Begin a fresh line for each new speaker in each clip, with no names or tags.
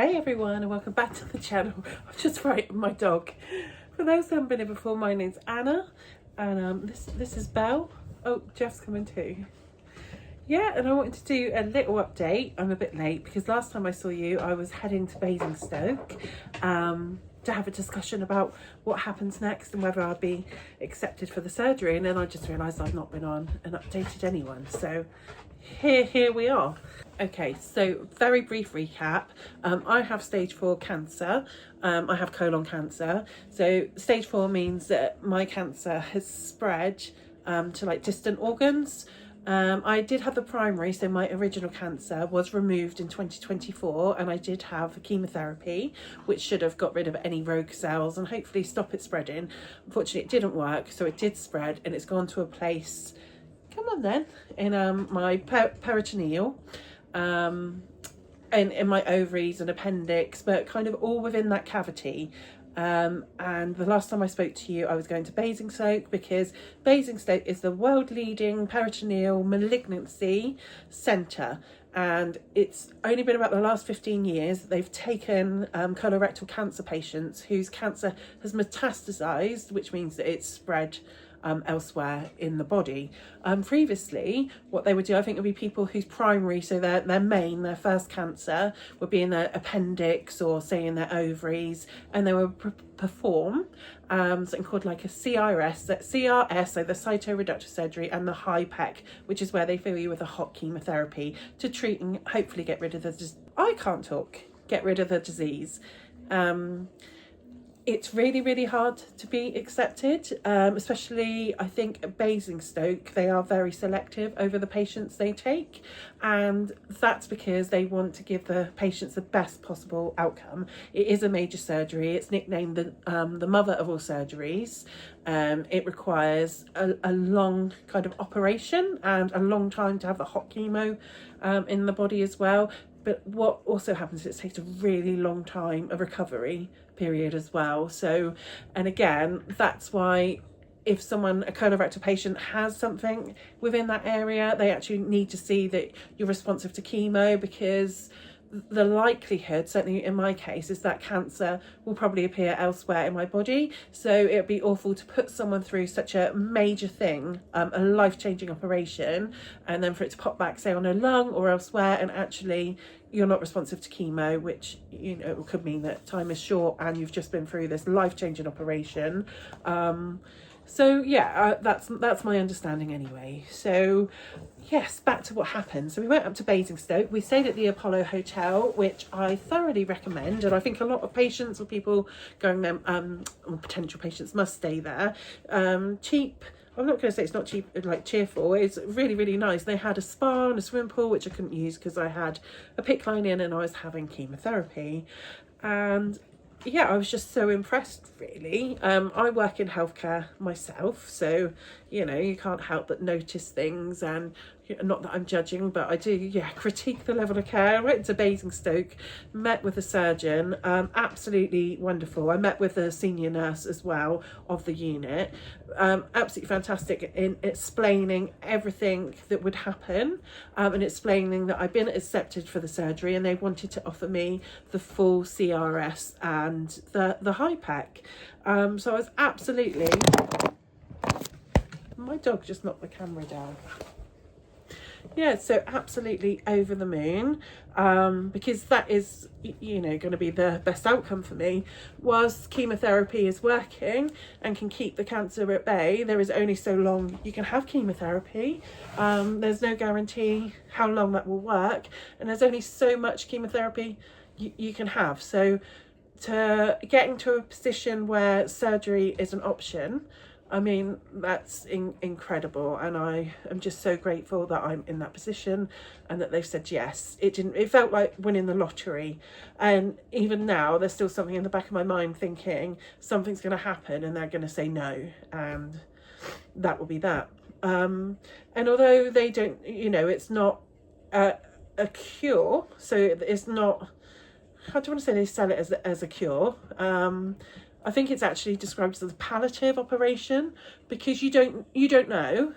Hey everyone, and welcome back to the channel. I've just frightened my dog. For those who haven't been here before, my name's Anna, and this is Belle. Oh, Jeff's coming too. Yeah, and I wanted to do a little update. I'm a bit late because last time I saw you, I was heading to Basingstoke to have a discussion about what happens next and whether I'll be accepted for the surgery. And then I just realised I've not been on and updated anyone. So here we are. Okay, so very brief recap. I have stage 4 cancer. I have colon cancer. So stage 4 means that my cancer has spread to like distant organs. I did have the primary, so my original cancer was removed in 2024, and I did have chemotherapy, which should have got rid of any rogue cells and hopefully stop it spreading. Unfortunately, it didn't work, so it did spread, and it's gone to a place, come on then, in my peritoneal, and in my ovaries and appendix, but kind of all within that cavity. And the last time I spoke to you, I was going to Basingstoke because Basingstoke is the world leading peritoneal malignancy centre, and it's only been about the last 15 years that they've taken colorectal cancer patients whose cancer has metastasised, which means that it's spread elsewhere in the body. Previously, what they would do, I think, would be people whose primary, so their first cancer would be in their appendix or say in their ovaries, and they would perform something called like a CRS, so the cytoreductive surgery, and the HIPEC, which is where they fill you with a hot chemotherapy to treat and hopefully get rid of get rid of the disease. It's really, really hard to be accepted, especially I think at Basingstoke, they are very selective over the patients they take, and that's because they want to give the patients the best possible outcome. It is a major surgery. It's nicknamed the mother of all surgeries. It requires a long kind of operation and a long time to have the hot chemo in the body as well. But what also happens is it takes a really long time, a recovery period as well. So, and again, that's why if a colorectal patient has something within that area, they actually need to see that you're responsive to chemo, because the likelihood, certainly in my case, is that cancer will probably appear elsewhere in my body. So it would be awful to put someone through such a major thing, a life-changing operation, and then for it to pop back, say, on a lung or elsewhere, and actually you're not responsive to chemo, which, you know, could mean that time is short and you've just been through this life-changing operation. So yeah, that's my understanding anyway. So yes, back to what happened. So we went up to Basingstoke. We stayed at the Apollo Hotel, which I thoroughly recommend, and I think a lot of patients or people going there, or potential patients, must stay there. Cheap. I'm not going to say it's not cheap, like cheerful. It's really, really nice. They had a spa and a swimming pool, which I couldn't use because I had a PICC line in and I was having chemotherapy. And yeah, I was just so impressed, really. I work in healthcare myself, so, you know, you can't help but notice things, and not that I'm judging, but I do, critique the level of care. I went to Basingstoke, met with a surgeon, absolutely wonderful. I met with a senior nurse as well of the unit, absolutely fantastic in explaining everything that would happen, and explaining that I've been accepted for the surgery and they wanted to offer me the full CRS and the HIPEC. So I was absolutely... My dog just knocked the camera down. Yeah, so absolutely over the moon, because that is, you know, going to be the best outcome for me. Whilst chemotherapy is working and can keep the cancer at bay, there is only so long you can have chemotherapy. There's no guarantee how long that will work, and there's only so much chemotherapy you can have. So to getting to a position where surgery is an option, I mean, that's incredible, and I am just so grateful that I'm in that position and that they've said yes. It felt like winning the lottery, and even now there's still something in the back of my mind thinking something's going to happen and they're going to say no, and that will be that. And although they don't, you know, it's not a cure, so it's not, how do you want to say, they sell it as a cure. I think it's actually described as a palliative operation, because you don't know.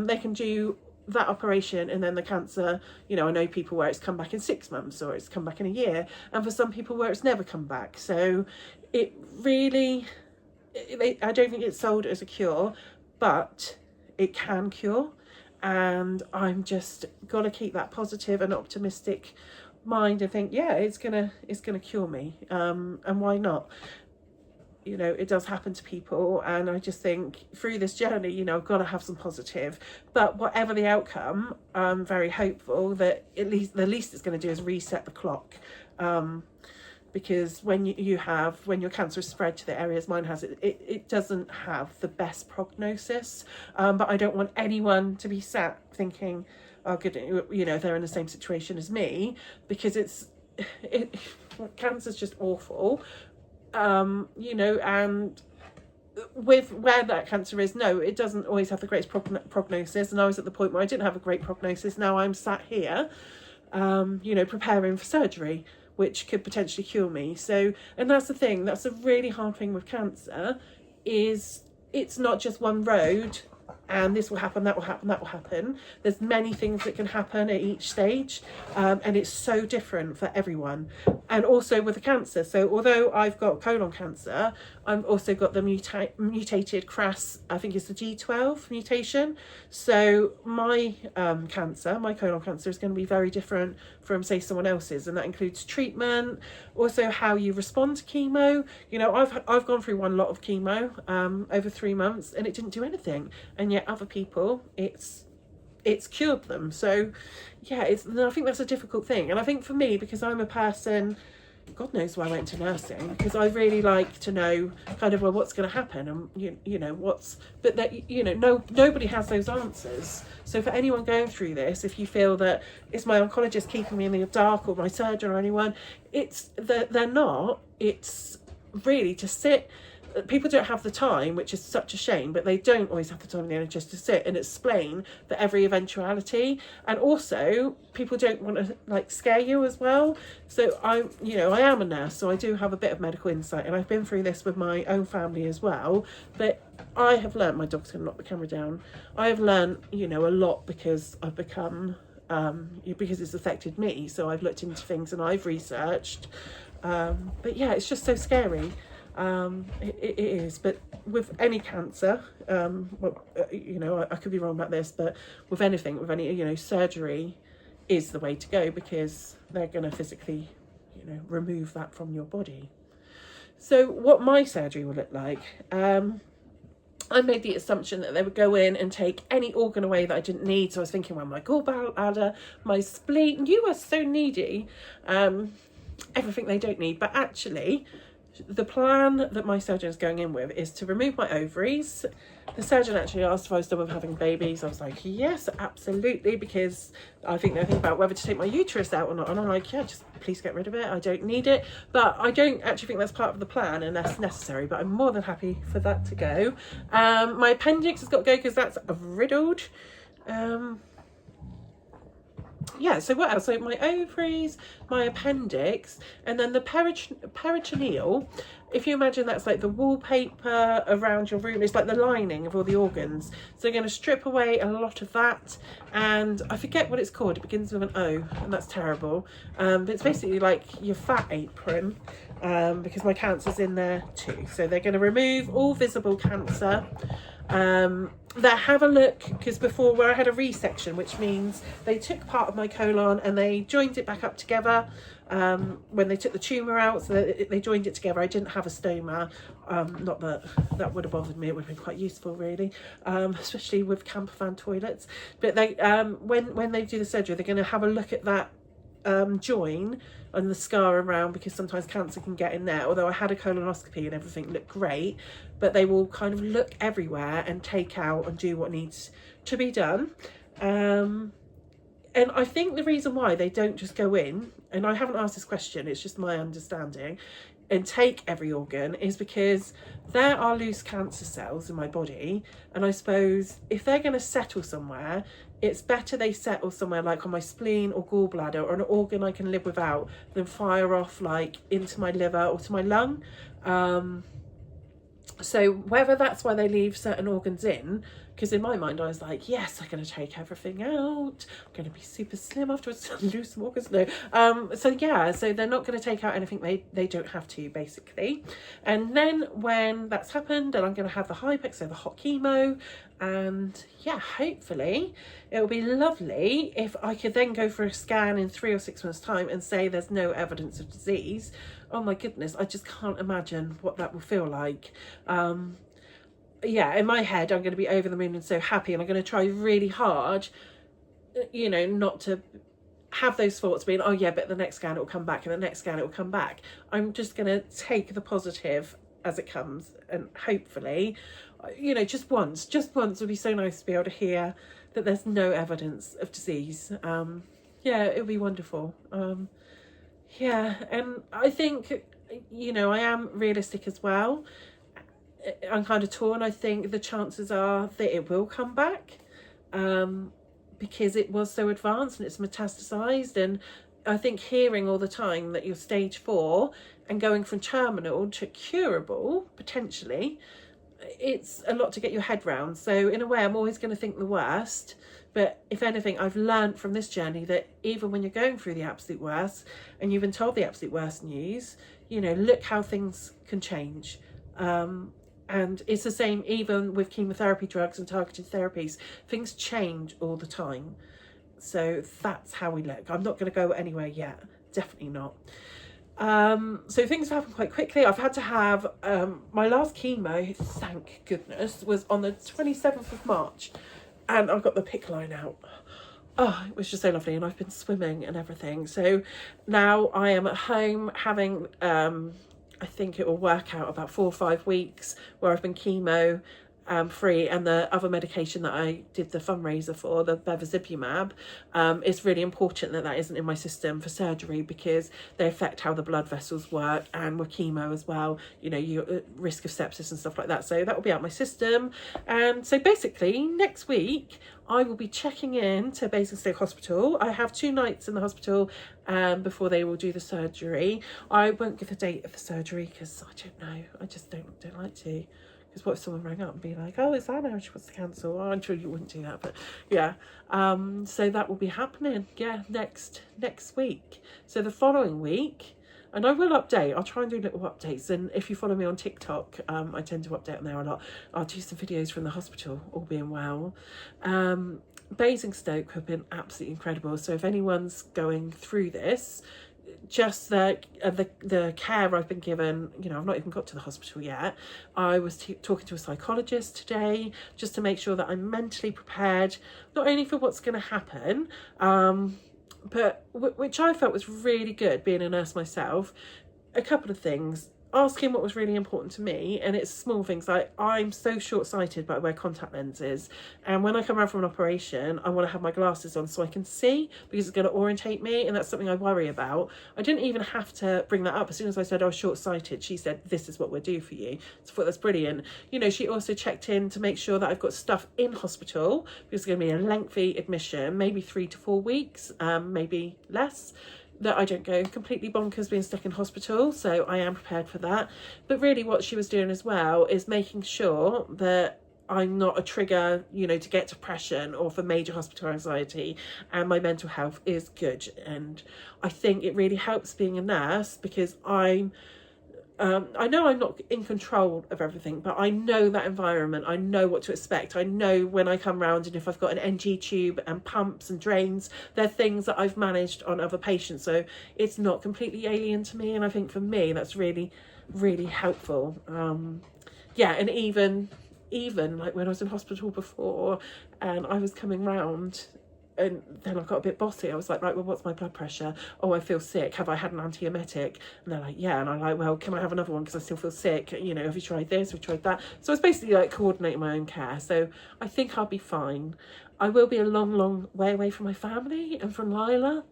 They can do that operation and then the cancer, you know, I know people where it's come back in 6 months or it's come back in a year, and for some people where it's never come back. So it really, I don't think it's sold as a cure, but it can cure. And I'm just got to keep that positive and optimistic mind and think, yeah, it's gonna cure me, and why not? You know, it does happen to people, and I just think through this journey, you know, I've got to have some positive. But whatever the outcome, I'm very hopeful that at least the least it's going to do is reset the clock, because when when your cancer is spread to the areas mine has, it doesn't have the best prognosis. But I don't want anyone to be sat thinking, oh, good, you know, they're in the same situation as me, because cancer's just awful. You know, and with where that cancer is, no, it doesn't always have the greatest prognosis. And I was at the point where I didn't have a great prognosis. Now I'm sat here, you know, preparing for surgery, which could potentially cure me. So, and that's the thing, that's a really hard thing with cancer, is it's not just one road and this will happen, that will happen, that will happen. There's many things that can happen at each stage, and it's so different for everyone. And also with the cancer, so although I've got colon cancer, I've also got the mutated CRS, I think it's the G12 mutation. So my cancer, my colon cancer, is going to be very different from, say, someone else's, and that includes treatment, also how you respond to chemo. You know, I've gone through one lot of chemo over 3 months, and it didn't do anything, and yet other people, it's cured them. So yeah, I think that's a difficult thing. And I think for me, because I'm a person, God knows why I went to nursing, because I really like to know kind of, well, what's going to happen, and you know but that, you know, nobody has those answers. So for anyone going through this, if you feel that it's my oncologist keeping me in the dark, or my surgeon, or anyone, they're not. It's really to sit. People don't have the time, which is such a shame, but they don't always have the time in the NHS to sit and explain for every eventuality. And also, people don't want to like scare you as well. So I am a nurse, so I do have a bit of medical insight, and I've been through this with my own family as well. But I have learned, my dog's going to knock the camera down. I have learned, you know, a lot, because I've become, because it's affected me. So I've looked into things and I've researched. But yeah, it's just so scary. It is, but with any cancer, you know, I could be wrong about this, but with anything, with any, you know, surgery is the way to go, because they're going to physically, you know, remove that from your body. So what my surgery will look like, I made the assumption that they would go in and take any organ away that I didn't need. So I was thinking, well, my gallbladder, my spleen, you are so needy, everything they don't need. But actually, the plan that my surgeon is going in with is to remove my ovaries. The surgeon actually asked if I was done with having babies. I was like, yes, absolutely, because I think they're thinking about whether to take my uterus out or not. And I'm like, yeah, just please get rid of it. I don't need it. But I don't actually think that's part of the plan unless necessary. But I'm more than happy for that to go. My appendix has got to go because that's riddled. Yeah, so what else? So my ovaries, my appendix, and then the peritoneal. If you imagine that's like the wallpaper around your room, it's like the lining of all the organs. So they're going to strip away a lot of that, and I forget what it's called. It begins with an O, and that's terrible. But it's basically like your fat apron, because my cancer's in there too. So they're going to remove all visible cancer. They have a look, because before, where I had a resection, which means they took part of my colon and they joined it back up together when they took the tumour out, so they joined it together. I didn't have a stoma, not that would have bothered me, it would have been quite useful really, especially with camper van toilets. But they when they do the surgery, they're going to have a look at that join and the scar around, because sometimes cancer can get in there. Although I had a colonoscopy and everything looked great, but they will kind of look everywhere and take out and do what needs to be done. And I think the reason why they don't just go in, and I haven't asked this question, it's just my understanding, and take every organ, is because there are loose cancer cells in my body, and I suppose if they're going to settle somewhere, it's better they settle somewhere like on my spleen or gallbladder, or an organ I can live without, than fire off like into my liver or to my lung. So whether that's why they leave certain organs in, because in my mind I was like, yes, I'm going to take everything out, I'm going to be super slim afterwards, lose some organs. No. So yeah, so they're not going to take out anything they don't have to, basically. And then when that's happened, and I'm going to have the HIPEC, so the hot chemo, and yeah, hopefully it will be lovely if I could then go for a scan in 3 or 6 months time and say there's no evidence of disease. Oh my goodness, I just can't imagine what that will feel like. Yeah, in my head I'm going to be over the moon and so happy, and I'm going to try really hard, you know, not to have those thoughts being, oh yeah, but the next scan it will come back, and the next scan it will come back. I'm just going to take the positive as it comes, and hopefully, you know, just once would be so nice to be able to hear that there's no evidence of disease. Yeah, it would be wonderful. Yeah, and I think, you know, I am realistic as well. I'm kind of torn. I think the chances are that it will come back, because it was so advanced and it's metastasized. And I think hearing all the time that you're stage 4 and going from terminal to curable, potentially, it's a lot to get your head round. So in a way, I'm always going to think the worst. But if anything, I've learned from this journey that even when you're going through the absolute worst and you've been told the absolute worst news, you know, look how things can change. And it's the same even with chemotherapy drugs and targeted therapies. Things change all the time. So that's how we look. I'm not going to go anywhere yet. Definitely not. So things have happened quite quickly. I've had to have my last chemo, thank goodness, was on the 27th of March. And I've got the PICC line out. Oh, it was just so lovely. And I've been swimming and everything. So now I am at home having... I think it will work out about 4 or 5 weeks where I've been chemo free, and the other medication that I did the fundraiser for, the bevacizumab, it's really important that that isn't in my system for surgery, because they affect how the blood vessels work, and with chemo as well, you know, you risk of sepsis and stuff like that. So that will be out my system. And so basically next week I will be checking in to Basingstoke Hospital. I have 2 nights in the hospital before they will do the surgery. I won't give the date of the surgery because I don't know. I just don't like to. Because what if someone rang up and be like, oh, it's Anna, she wants to cancel? Oh, I'm sure you wouldn't do that, but yeah. So that will be happening, yeah, next week. So the following week, and I will update. I'll try and do little updates. And if you follow me on TikTok, I tend to update on there a lot. I'll do some videos from the hospital, all being well. Basingstoke have been absolutely incredible. So if anyone's going through this, just the care I've been given, you know, I've not even got to the hospital yet. I was talking to a psychologist today just to make sure that I'm mentally prepared, not only for what's going to happen, but which I felt was really good, being a nurse myself. A couple of things. Asking what was really important to me, and it's small things like I'm so short-sighted, but I wear contact lenses, and when I come out from an operation I want to have my glasses on so I can see, because it's going to orientate me, and that's something I worry about. I didn't even have to bring that up. As soon as I said I was short-sighted, she said, this is what we'll do for you. So I thought that's brilliant. You know, she also checked in to make sure that I've got stuff in hospital, because it's going to be a lengthy admission, maybe 3 to 4 weeks, maybe less, that I don't go completely bonkers being stuck in hospital. So I am prepared for that. But really what she was doing as well is making sure that I'm not a trigger, you know, to get depression or for major hospital anxiety, and my mental health is good. And I think it really helps being a nurse, because I know I'm not in control of everything, but I know that environment. I know what to expect. I know when I come round, and if I've got an NG tube and pumps and drains, they're things that I've managed on other patients. So it's not completely alien to me. And I think for me, that's really, really helpful. Yeah, and even like when I was in hospital before and I was coming round, and then I got a bit bossy. I was like, right, well, what's my blood pressure? Oh, I feel sick. Have I had an antiemetic? And they're like, yeah. And I'm like, well, can I have another one because I still feel sick? You know, have you tried this? Have you tried that? So it's basically like coordinating my own care. So I think I'll be fine. I will be a long, long way away from my family and from Lila.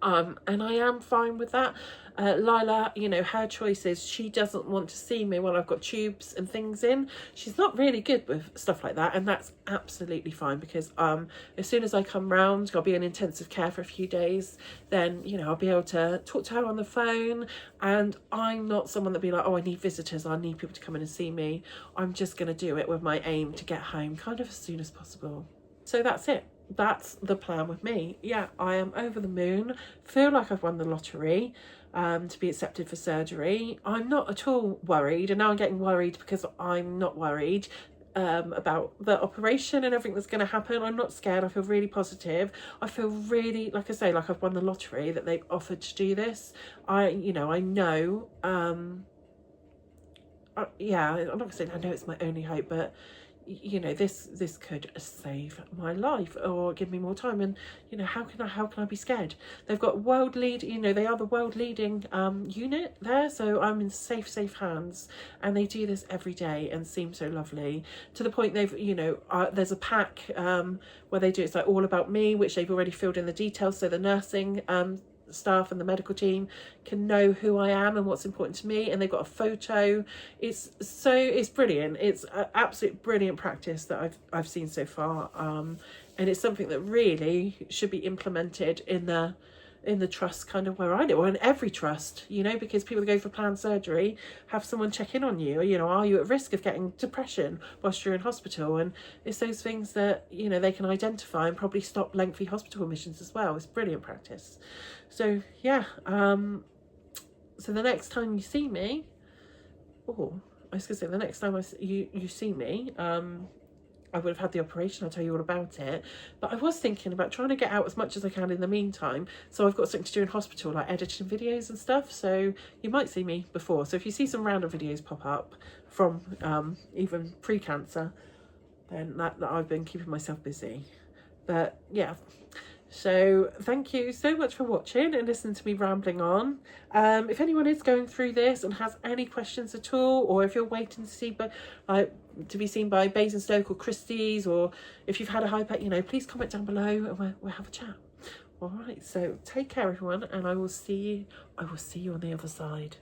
And I am fine with that. Lila, you know, her choices, she doesn't want to see me while I've got tubes and things in. She's not really good with stuff like that, and that's absolutely fine, because as soon as I come round, I'll be in intensive care for a few days, then, you know, I'll be able to talk to her on the phone, and I'm not someone that'll be like, oh, I need visitors, I need people to come in and see me. I'm just going to do it with my aim to get home kind of as soon as possible. So that's it. That's the plan with me. Yeah, I am over the moon. Feel like I've won the lottery to be accepted for surgery. I'm not at all worried, and now I'm getting worried because I'm not worried about the operation and everything that's going to happen. I'm not scared. I feel really positive. I feel really, like I say, like I've won the lottery that they've offered to do this. You know, I know, yeah, I'm not going to say I know it's my only hope, but you know, this could save my life or give me more time. And you know, how can I be scared? They've got you know, they are the world leading unit there, so I'm in safe hands, and they do this every day and seem so lovely, to the point they've, you know, there's a pack where they do, it's like all about me, which they've already filled in the details, so the nursing staff and the medical team can know who I am and what's important to me, and they've got a photo. It's brilliant. It's an absolute brilliant practice that I've seen so far, and it's something that really should be implemented in the trust kind of where I live, or in every trust, you know, because people that go for planned surgery have someone check in on you. You know, are you at risk of getting depression whilst you're in hospital? And it's those things that, you know, they can identify and probably stop lengthy hospital admissions as well. It's brilliant practice. So yeah, so the next time you see me, oh, I was gonna say the next time you see me, I would have had the operation, I'll tell you all about it. But I was thinking about trying to get out as much as I can in the meantime. So I've got something to do in hospital, like editing videos and stuff. So you might see me before. So if you see some random videos pop up from even pre-cancer, then that I've been keeping myself busy. But yeah. So thank you so much for watching and listening to me rambling on. If anyone is going through this and has any questions at all, or if you're waiting to see to be seen by Basingstoke or Christie's, or if you've had a HIPEC, you know, please comment down below and we'll have a chat. All right, so take care everyone, and I will see you on the other side.